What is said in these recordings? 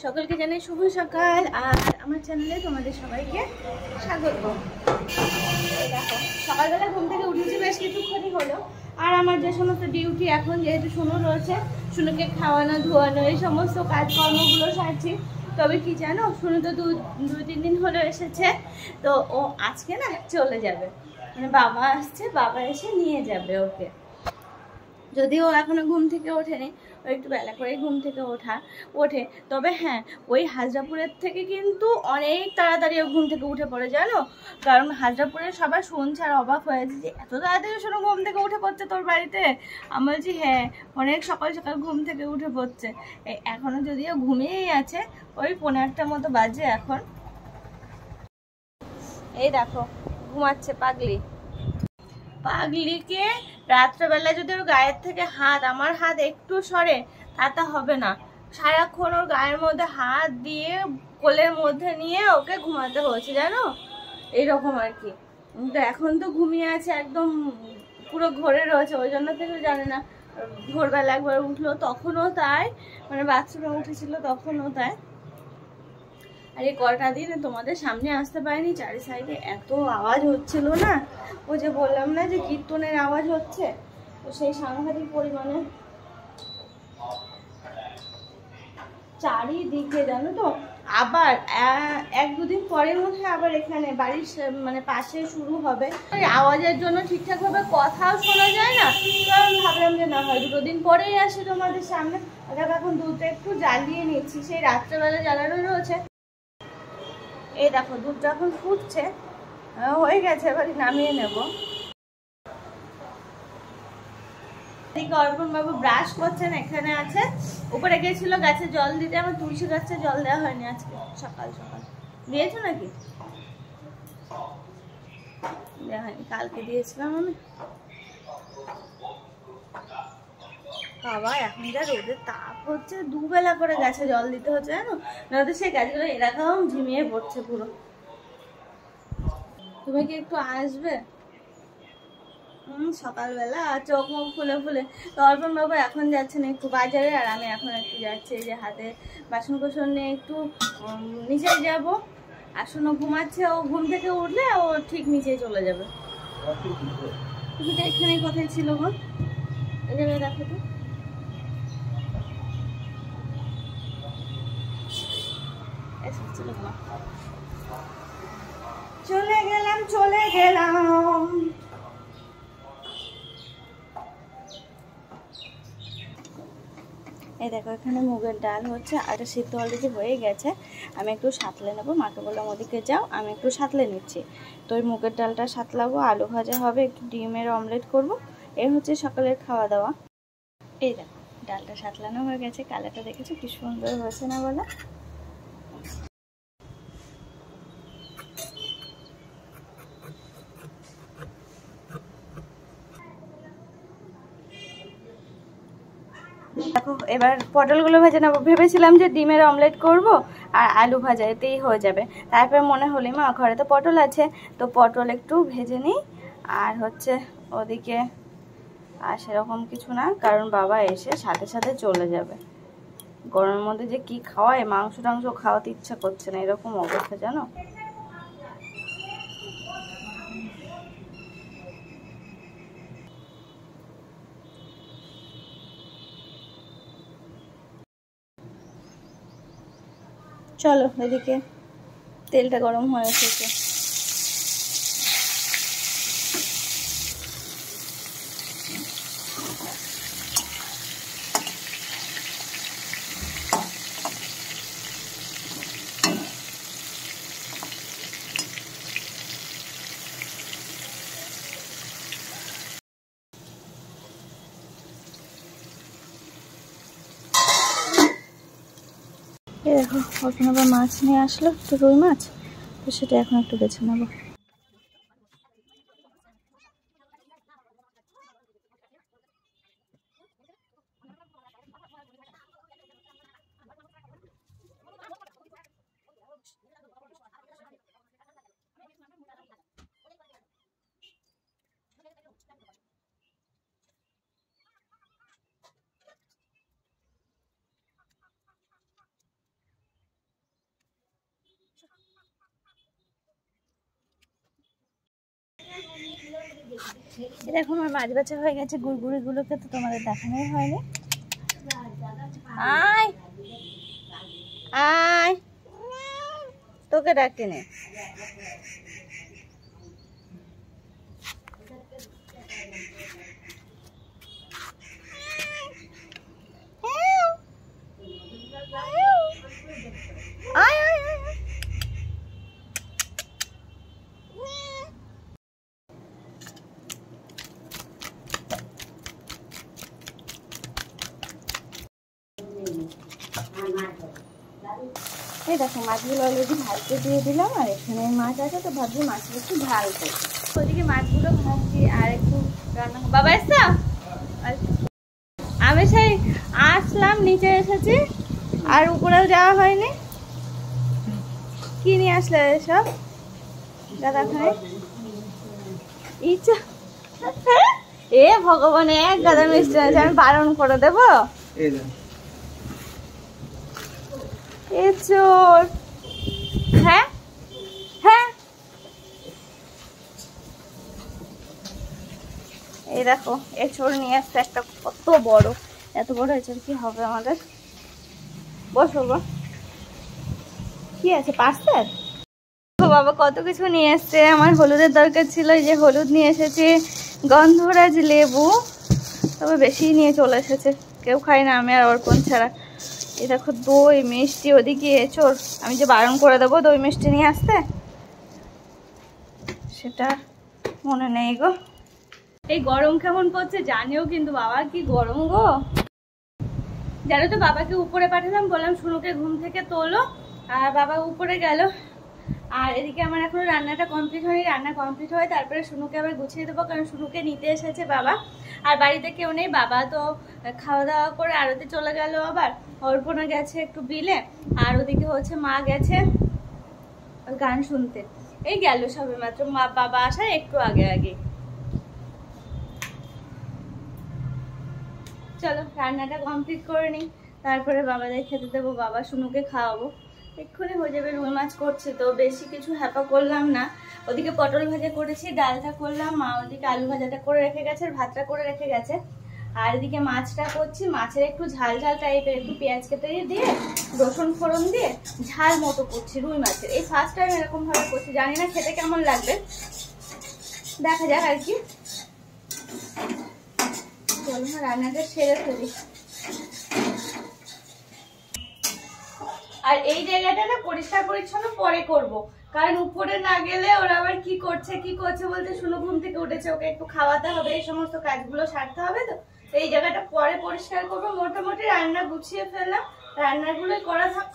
সকলকে জানাই শুভ সকাল আর আমার চ্যানেলে তোমাদের সবাইকে স্বাগত। দেখো সকালবেলা ঘুম থেকে উঠেছি বেশ কিছুক্ষণই হলো, আর আমার যে সমস্ত ডিউটি এখন যেহেতু শুনু রয়েছে, শুনুকে খাওয়ানো ধোয়ানো এই সমস্ত কাজকর্মগুলো সারছি। তবে কি জানো, শুনু তো দুই তিন দিন হলো এসেছে, তো ও আজকে না চলে যাবে, মানে বাবা আসছে, বাবা এসে নিয়ে যাবে ওকে। যদিও এখনো ঘুম থেকে ওঠেনি, ও একটু বেলা করে ঘুম থেকে ওঠে। তবে হ্যাঁ, ওই হাজরাপুরের থেকে কিন্তু অনেক তাড়াতাড়ি ও ঘুম থেকে উঠে পড়ে, জানো। কারণ হাজরাপুরে সবাই শুনছে আর অবাক হয়েছে যে এত তাড়াতাড়ি শোনো ঘুম থেকে উঠে পড়ছে তোর বাড়িতে। আমি বলছি হ্যাঁ, অনেক সকাল সকাল ঘুম থেকে উঠে পড়ছে। এখনো যদিও ঘুমিয়েই আছে, ওই 1:15 মতো বাজে এখন। এই দেখো ঘুমাচ্ছে পাগলিকে রাত্রেবেলা যদি ওর গায়ের থেকে আমার হাত একটু সরে, তাতে হবে না। সারাক্ষণ ওর গায়ের মধ্যে হাত দিয়ে কোলের মধ্যে নিয়ে ওকে ঘুমাতে হচ্ছে, জানো, এইরকম আর কি। তো এখন তো ঘুমিয়ে আছে, একদম পুরো ঘরে রয়েছে, ওই জন্য কিছু জানে না। ভোরবেলা একবার উঠলো তখনও তাই, মানে বাথরুমে উঠেছিল তখনও তাই। আর এই কটা দিন তোমাদের সামনে আসতে পারিনি, চারি সাইডে এত আওয়াজ হচ্ছিল না। ও যে বললাম না যে কীর্তনের আওয়াজ হচ্ছে, তো সেই সাংঘাতিক পরিমাণে চারিদিকে, জানো তো। আবার এক দুদিন পরে মনে হয় আবার এখানে বাড়ির মানে পাশে শুরু হবে। আওয়াজের জন্য ঠিকঠাক ভাবে কথাও শোনা যায় না, কারণ ভাবলাম যে না হয় 2 দিন পরেই আসে তোমাদের সামনে। দেখো এখন দুধটা একটু জ্বালিয়ে নিচ্ছি, সেই রাত্রেবেলা জ্বালানো রয়েছে। এই দেখো দুধটা এখন ফুটছে, হয়ে গেছে, এবার নামিয়ে নেব। অর্পণ বাবু ব্রাশ করছেন, এখানে আছে, উপরে গেছিল গাছে জল দিতে। আমার তুলসী গাছে জল দেওয়া হয়নি আজকে সকাল সকাল। দিয়েছো নাকি? দেওয়া হয়নি, কালকে দিয়েছিলাম আমি। বাবা এখন যা রোদের তাপ হচ্ছে, দুবেলা করে গাছে জল দিতে হচ্ছে, জানো, নয়তো সেই গাছগুলো এরকম ঝিমিয়ে পড়ছে পুরো। তুমি কি একটু আসবে সকালবেলা চোখ মুখ ফুলে ফুলে? তো অর্পণ বাবু এখন যাচ্ছেন একটু বাজারে, আর আমি এখন একটু যাচ্ছি, এই যে হাতে বাসন কোসন নিয়ে একটু নিচে যাব। আর শোনো ঘুমাচ্ছে, ও ঘুম থেকে উঠলে ও ঠিক নিচেই চলে যাবে। তুমি তো এখানে কোথায় ছিল গো? এই জায়গায় দেখো তো। চলে গেলাম। এই দেখো এখানে মুগের ডাল হচ্ছে, আর সিদ্ধ অলরেডি হয়ে গেছে। আমি একটু সাঁতলে নেবো, মাকে বললাম ওদিকে যাও, আমি একটু সাঁতলে নিচ্ছি। তো ওই মুগের ডালটা সাঁতলাবো, আলু ভাজা হবে, একটু ডিমের অমলেট করব। এই হচ্ছে সকালের খাওয়া দাওয়া। এই দেখো ডালটা সাঁতলানো হয়ে গেছে, কালারটা দেখেছো কি সুন্দর হয়েছে না বলো? দেখো এবার পটলগুলো ভেজে নেবো। ভেবেছিলাম যে ডিমের অমলেট করব আর আলু ভাজা, এতেই হয়ে যাবে। তারপর মনে হলো মা ঘরে তো পটল আছে, তো পটল একটু ভেজে নিই। আর হচ্ছে ওদিকে আর সেরকম কিছু না, কারণ বাবা এসে সাথে সাথে চলে যাবে। গরমের মধ্যে যে কি খাওয়ায়, মাংস টাংস খাওয়াতে ইচ্ছা করছে না, এরকম অবস্থা জানো। চলো এদিকে তেলটা গরম হয়ে এসেছে। এই দেখো এখন আবার মাছ নিয়ে আসলো, তো রুই মাছ, তো সেটা এখন একটু বেছে নেবো। দেখো আমার মাছ বাছা হয়ে গেছে, গুড়গুড়িগুলোকে তো তোমাদের দেখানোই হয়নি। আয় আয়, তোকে ডাকে নে। এই দেখো মাছগুলো অলরেডি ভাজতে দিয়ে দিলাম, আর এখানে মাছ আছে তো ভাবছি মাছগুলো একটু ঝাল করবো। ওদিকে মাছগুলো ভাজছি আর একটু রান্না। বাবা এসছো? আমি সেই আসলাম, নিচে এসেছি আর উপরেও যাওয়া হয়নি। কি নিয়ে আসলে এসব দাদা? খাই ইচ্ছা এ ভগবান, এক গাদা মিষ্টি আছে, আমি বারণ করে দেবো? এ চোর! হ্যাঁ হ্যাঁ, এই দেখো এ চোর নিয়ে আসছে একটা, কত বড়, এত বড় এচোর কি হবে আমাদের? বসো গো, কি আছে পার্সেল? বাবা কত কিছু নিয়ে এসছে। আমার হলুদের দরকার ছিল, এই যে হলুদ নিয়ে এসেছে, গন্ধরাজ লেবু, তবে বেশি নিয়ে চলে এসেছে, কেউ খায় না আমি আর অর্পণ ছাড়া। এই দেখো দই মিষ্টি, ওদিকে এঁচোড়, আমি যে বারণ করে দেবো দই মিষ্টি নিয়ে আসতে, সেটা মনে নেই গো। এই গরম কেমন পড়ছে জানিও কিন্তু, বাবা কি গরম গো। জানো তো বাবাকে উপরে পাঠালাম, বললাম শুনুকে ঘুম থেকে তোলো, আর বাবা উপরে গেল। আর এদিকে আমার এখনো রান্নাটা কমপ্লিট হয়নি, রান্না কমপ্লিট হয় তারপরে শুনুকে আবার গুছিয়ে দেবো, কারণ শুনুকে নিতে এসেছে বাবা, আর বাড়িতে কেউ নেই। বাবা তো খাওয়া দাওয়া করে আড়তে চলে গেল, আবার অর্পণা গেছে একটু বিলে, আর ওদিকে হচ্ছে মা গেছে গান শুনতে। এই গেল সবে মাত্র, মা বাবা আসার একটু আগে আগে। চলো রান্নাটা কমপ্লিট করে নিই, তারপরে বাবাদের খেতে দেবো, বাবা শুনুকে খাওয়াবো। এক্ষুনি হয়ে যাবে। রুই মাছ করছি তো বেশি কিছু হ্যাপা করলাম না। ওদিকে পটল ভাজা করেছি, ডালটা করলাম, মা ওদিকে আলু ভাজাটা করে রেখে গেছে, ভাতটা করে রেখে গেছে, আর এদিকে মাছটা করছি। মাছের একটু ঝাল ঝাল টাইপের, একটু পেঁয়াজ কেটে দিয়ে রসুন ফোড়ন দিয়ে ঝাল মতো করছি রুই মাছের। এই ফার্স্ট টাইম এরকম ভাবে করছি, জানি না খেতে কেমন লাগবে, দেখা যাক আর কি। চলো রান্নাটা সেরে ফেলি। আর এই জায়গাটা না পরিষ্কার পরিচ্ছন্ন পরে করব, কারণ উপরে না গেলে ওরা আবার কি করছে বলতে, শুনো ঘুম থেকে উঠেছে, ওকে একটু খাওয়াতে হবে, এই সমস্ত কাজগুলো সারতে হবে। তো এই জায়গাটা পরে পরিষ্কার করবো। মোটামুটি রান্না গুছিয়ে ফেললাম, রান্নাগুলোই করা থাক।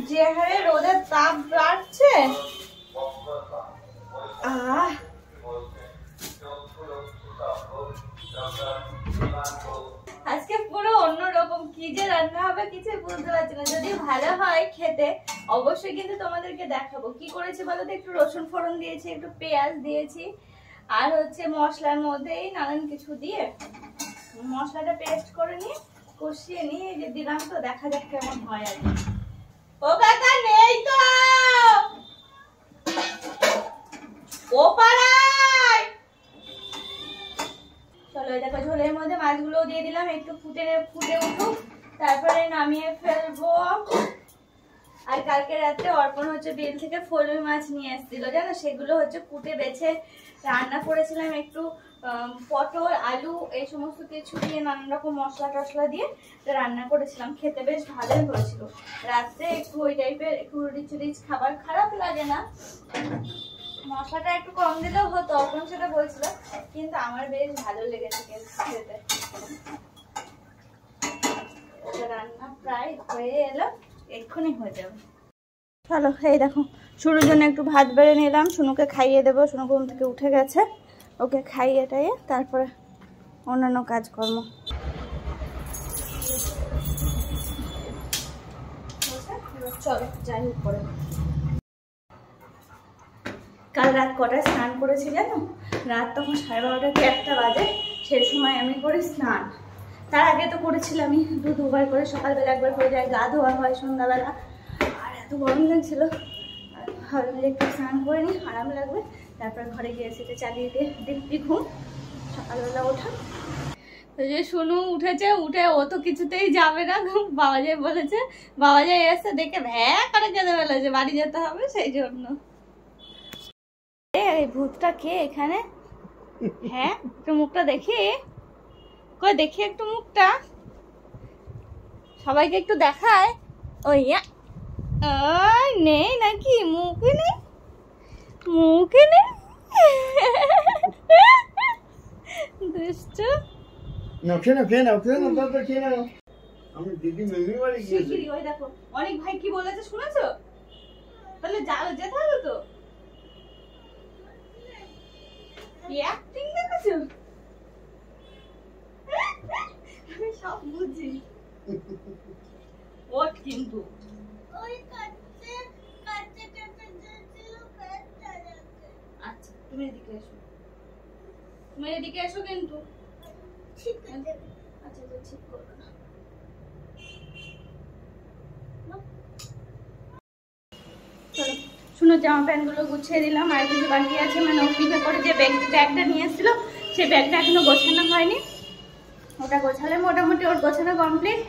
যে হারে রোদের তাপ বাড়ছে, আজকে পুরো অন্যরকম, কি যে রান্না হবে কিছু বুঝতে পারছি না। যদি ভালো হয় খেতে অবশ্যই কিন্তু তোমাদেরকে দেখাবো। কি করেছি বলো তো, একটু রসুন ফোড়ন দিয়েছি, একটু পেঁয়াজ দিয়েছি, আর হচ্ছে মশলার মধ্যেই নানান কিছু দিয়ে মশলাটা পেস্ট করে নিয়ে কষিয়ে নিয়ে এই যে দিলাম, তো দেখা যাক কেমন হয় আর কি। ও কাকা নেই তো, ও পাড়ায় চলো। দেখো ঝোলের মধ্যে মাছগুলো দিয়ে দিলাম, একটু ফুটে উঠুক, তারপরে নামিয়ে ফেলবো। আর কালকে রাতে অর্পণ হচ্ছে বিল থেকে ফলুই মাছ নিয়ে এসেছিল, জানো, সেগুলো হচ্ছে কুটে বেছে রান্না করেছিলাম, একটু পটল আলু এই সমস্ত কিছু দিয়ে নানান রকম মশলা টশলা দিয়ে রান্না করেছিলাম, খেতে বেশ ভালোই হয়েছিল। রাত্রে একটু ওই টাইপের একটু রিচ খাবার খারাপ লাগে না, মশলাটা একটু কম দিলেও হতো, অর্পণ সেটা বলছিল, কিন্তু আমার বেশ ভালো লেগেছে খেতে। রান্না প্রায় হয়ে এলো, এক্ষুনি হয়ে যাবে। চলো এই দেখো শুরুর জন্য একটু ভাত বেড়ে নিলাম, শুনুকে খাইয়ে দেবো, শুনু ঘুম থেকে উঠে গেছে, ওকে খাইয়ে টাইয়ে তারপরে অন্যান্য কাজকর্ম। চলো যাই উপরে। কাল রাত কটায় স্নান করেছি জানো? রাত তখন 12:30 কি 1টা বাজে, সেই সময় আমি করি স্নান। তার আগে তো করেছিলাম আমি দুবার করে, সকালবেলা একবার করে যায়, গা ধোয়া হয় সন্ধ্যাবেলা। আর এত গরম লাগছিল, ভাবলাম যে একটু স্নান করে নিই, আরাম লাগবে, তারপর ঘরে গিয়ে সেটা চালিয়ে দিয়ে দিব্যি ঘুম। সকালবেলা ওঠা তো যে শুনু উঠেছে, উঠে ও তো কিছুতেই যাবে না, বাবা যাই বলেছে, বাবা যাই এসে দেখে ভ্যা করে কেঁদে ফেলেছে, বাড়ি যেতে হবে সেই জন্য। এই ভূতটা কে এখানে? হ্যাঁ একটু মুখটা দেখি, কই দেখি একটু মুখটা, সবাইকে একটু দেখায়। ওই নেই নাকি, মুখে নেই, মুখে নেই। দুষ্ট অনেক ভাই কি বলেছে শুনেছো? তাহলে যেতে হবে তো। অ্যাক্টিং দেখেছো? আমি সব বুঝি। ওট কিন্তু আচ্ছা তুমি এদিকে এসো, তুমি এদিকে এসো কিন্তু। আচ্ছা ঠিক করবো না। চলো শুনো, জামা প্যান্ট গুলো গুছিয়ে দিলাম, আর কিছু বাকি আছে, মানে ও পিঠে করে যে ব্যাগটা নিয়ে এসেছিল সেই ব্যাগটা এখনো গোছানো হয়নি, ওটা গোছালে মোটামুটি ওর গোছানো কমপ্লিট।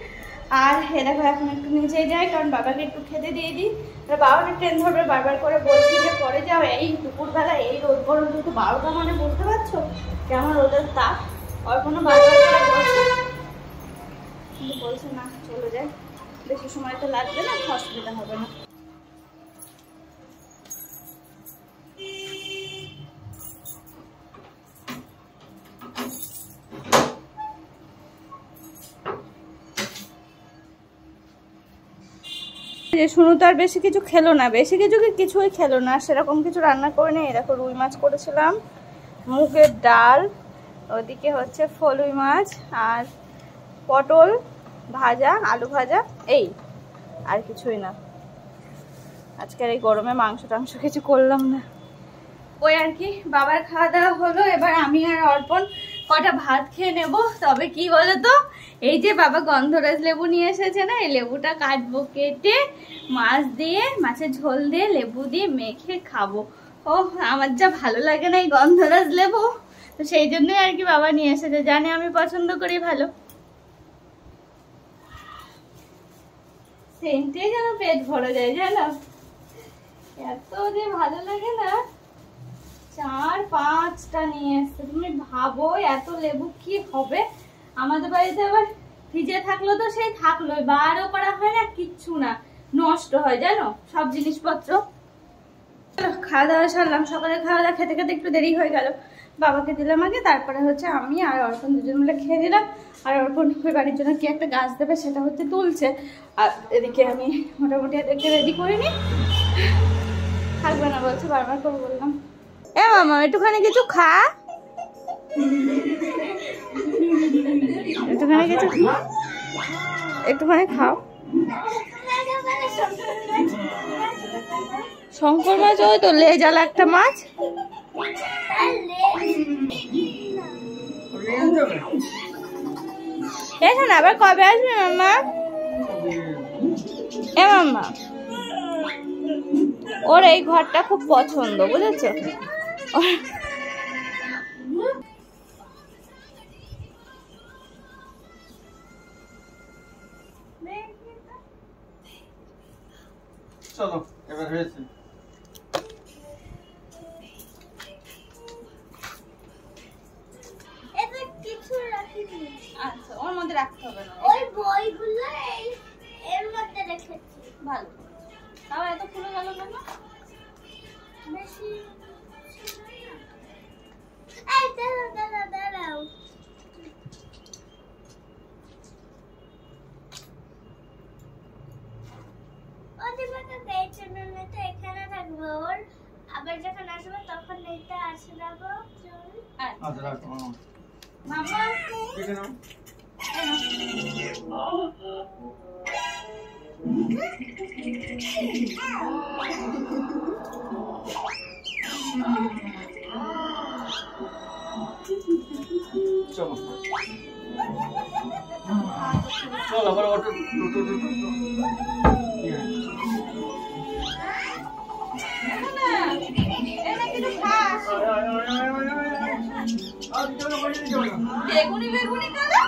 আর এ দেখো এখন একটু নিচেই যাই, কারণ বাবাকে একটু খেতে দিয়ে দিই। বাবাকে ট্রেন ধরবে, বারবার করে বলছি যে পরে যাও, এই দুপুরবেলা এই রোদ গরম কিন্তু 12টা, মানে বুঝতে পারছো কেমন রোদের তাপ। ওর কোনো বারবার করে বলছে, কিন্তু বলছে না চলে যায়, বেশি সময় তো লাগবে না, অসুবিধা হবে না। শুনু তো আর বেশি কিছু খেলো না, কিছুই খেলো না, সেরকম কিছু রান্না করে নেই। দেখো রুই মাছ করেছিলাম, মুগের ডাল, ওদিকে হচ্ছে ফলুই মাছ আর পটল ভাজা, আলু ভাজা, এই আর কিছুই না। আজকের এই গরমে মাংস টাংস কিছু করলাম না। ওই আর কি, বাবার খাওয়া দাওয়া হলো, এবার আমি আর অর্পণ কটা ভাত খেয়ে নেব। তবে কি বলতো, এই যে বাবা গন্ধরাজ লেবু নিয়ে এসেছে না, এই লেবুটা কাটবো, কেটে মাছ দিয়ে, মাছের ঝোল দিয়ে, লেবু দিয়ে মেখে খাবো। ও আমার যা ভালো লাগে না এই গন্ধরাজ লেবু, তো সেই জন্যই আর কি বাবা নিয়ে এসেছে, জানে আমি পছন্দ করি ভালো। সেন্টে যেন পেট ভরে যায় জানো, এত যে ভালো লাগে না। 4-5টা নিয়ে এসছে, তুমি ভাবো এত লেবু কি হবে। আমাদের বাড়িতে আবার ফ্রিজে থাকলো তো সেই থাকলো, বারও করা হয় না, কিচ্ছু না, নষ্ট হয় জানো সব জিনিসপত্র। খাওয়া দাওয়া সারলাম, সকালে খাওয়া দাওয়া খেতে খেতে একটু দেরি হয়ে গেল, বাবাকে দিলাম আগে, তারপরে হচ্ছে আমি আর অর্পণ দুজন মিলে খেয়ে দিলাম। আর অর্পণ ওই বাড়ির জন্য কি একটা গাছ দেবে সেটা হচ্ছে তুলছে, আর এদিকে আমি মোটামুটি এদেরকে রেডি করে নিই। থাকবে না বলছে, বারবার করে বললাম এ মামা একটুখানি কিছু খা, একটুখানি কিছু, একটুখানি খাও। শঙ্কর মাছ, ওই তো লেজালা একটা মাছ। এসো না, আবার কবে আসবে মামা? এ মামা ওর এই ঘরটা খুব পছন্দ, বুঝেছো? চলো এবার হয়েছে। আচ্ছা ওর মধ্যে রাখতে হবে না, ওই বইগুলো এর মধ্যে রেখেছি। ভালো। তাও এত খুলে গেল কেন? বেশি এই দাঁড়াও ওদিকে পেয়েছে না, তো এখানে থাকবে ওর, আবার যখন আসবে তখন এটা আসে যাবো। আচ্ছা রাখো মামা ঠিক আছে। চলো চলো, আবার অটো টোটো টোটো বেগুনি বেগুনি কালো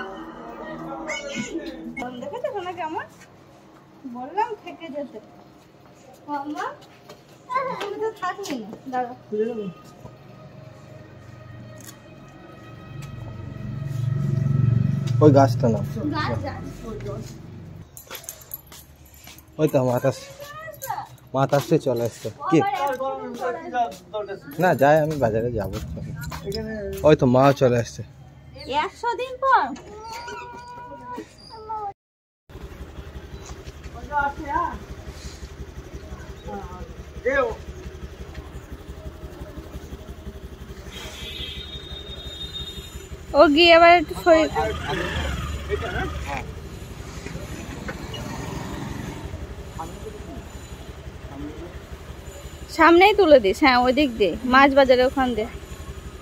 দেখেছো সোনা কেমন? বললাম থেকে যেতে। মাম্মা তুমি তো থাকলি না, দাঁড়া। ওই গাছটা না, গাছ ওই তো মাতাশ্রী চলে আসছে কি না যায়, আমি বাজারে যাবো। ওই তো মা চলে আসছে 100 দিন পর। ও গিয়ে এবার একটু শরীর সামনেই তুলে দিস। হ্যাঁ ওই দিক দিয়ে মাছ বাজারে ওখান দিয়ে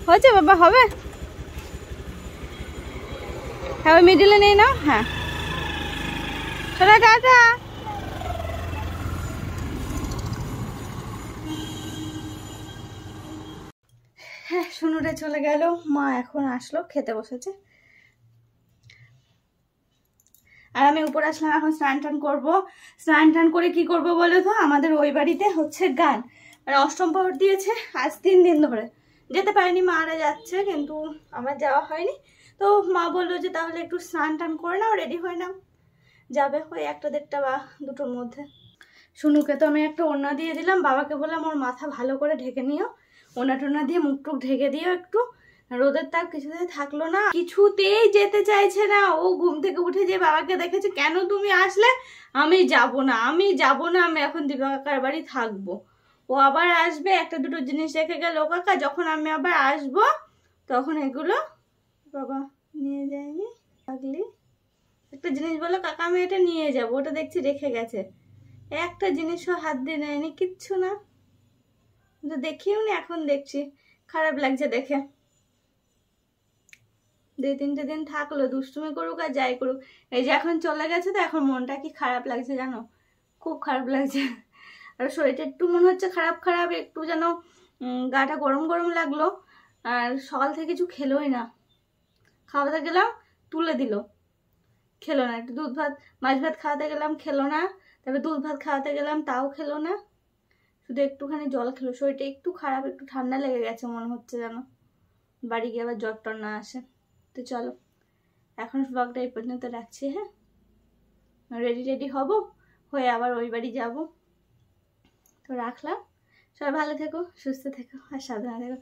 হয়েছে বাবা, হবে। হ্যাঁ ওই মিডিলে নেই না। হ্যাঁ চলো টাটা। হ্যাঁ শুনুরে চলে গেল, মা এখন আসলো, খেতে বসেছে। আর আমি উপরে আসলাম, এখন স্নান টান করবো। স্নান টান করে কি করবো বলো তো, আমাদের ওই বাড়িতে হচ্ছে গান, মানে অষ্টম প্রহর দিয়েছে আজ 3 দিন ধরে। যেতে পারিনি, মারা যাচ্ছে, কিন্তু আমার যাওয়া হয়নি। তো মা বললো যে তাহলে একটু স্নান টান করে নাও, রেডি হয়ে নাও, যাবে ওই 1টা 1:30 বা 2টোর মধ্যে। শুনুকে তো আমি একটা ওড়না দিয়ে দিলাম, বাবাকে বললাম ওর মাথা ভালো করে ঢেকে নিও, ওড়না টোনা দিয়ে মুখ টুক ঢেকে দিও একটু। রোদের তাপ কিছুতেই থাকলো না, কিছুতেই যেতে চাইছে না। ও ঘুম থেকে উঠে যে বাবাকে দেখেছে, কেন তুমি আসলে? আমি যাব না, আমি যাব না, আমি এখন দিবা কাকার বাড়ি থাকবো। ও আবার আসবে, 1টা 2টো জিনিস রেখে গেল কাকা, যখন আমি আবার আসবো তখন এগুলো বাবা নিয়ে যায়নি। থাকলি একটা জিনিস বলো কাকা আমি এটা নিয়ে যাবো, ওটা দেখছি রেখে গেছে, একটা জিনিসও হাত দিয়ে নেয়নি, কিচ্ছু না। তো দেখিও নি, এখন দেখছি খারাপ লাগছে দেখে। 2-3টে দিন থাকলো, দুষ্টুমি করুক আর যাই করুক, এই যে এখন চলে গেছে, তো এখন মনটা কি খারাপ লাগছে জানো, খুব খারাপ লাগছে। আর শরীরটা একটু মনে হচ্ছে খারাপ খারাপ, একটু যেন গাটা গরম গরম লাগলো। আর সকাল থেকে কিছু খেলোই না, খাওয়াতে গেলাম তুলে দিল, খেলো না। একটু দুধ ভাত মাছ ভাত খাওয়াতে গেলাম, খেলো না। তারপরে দুধ ভাত খাওয়াতে গেলাম, তাও খেলো না, শুধু একটুখানি জল খেলো। শরীরটা একটু খারাপ, একটু ঠান্ডা লেগে গেছে মনে হচ্ছে যেন, বাড়ি গিয়ে আবার জ্বর টর না আসে। তো চলো এখন ব্লগটা এই পর্যন্ত রাখছি। হ্যাঁ রেডি হব, হয়ে আবার ওই বাড়ি যাব। তো রাখলাম, সবাই ভালো থেকো, সুস্থ থেকো আর সাবধানে থেকো।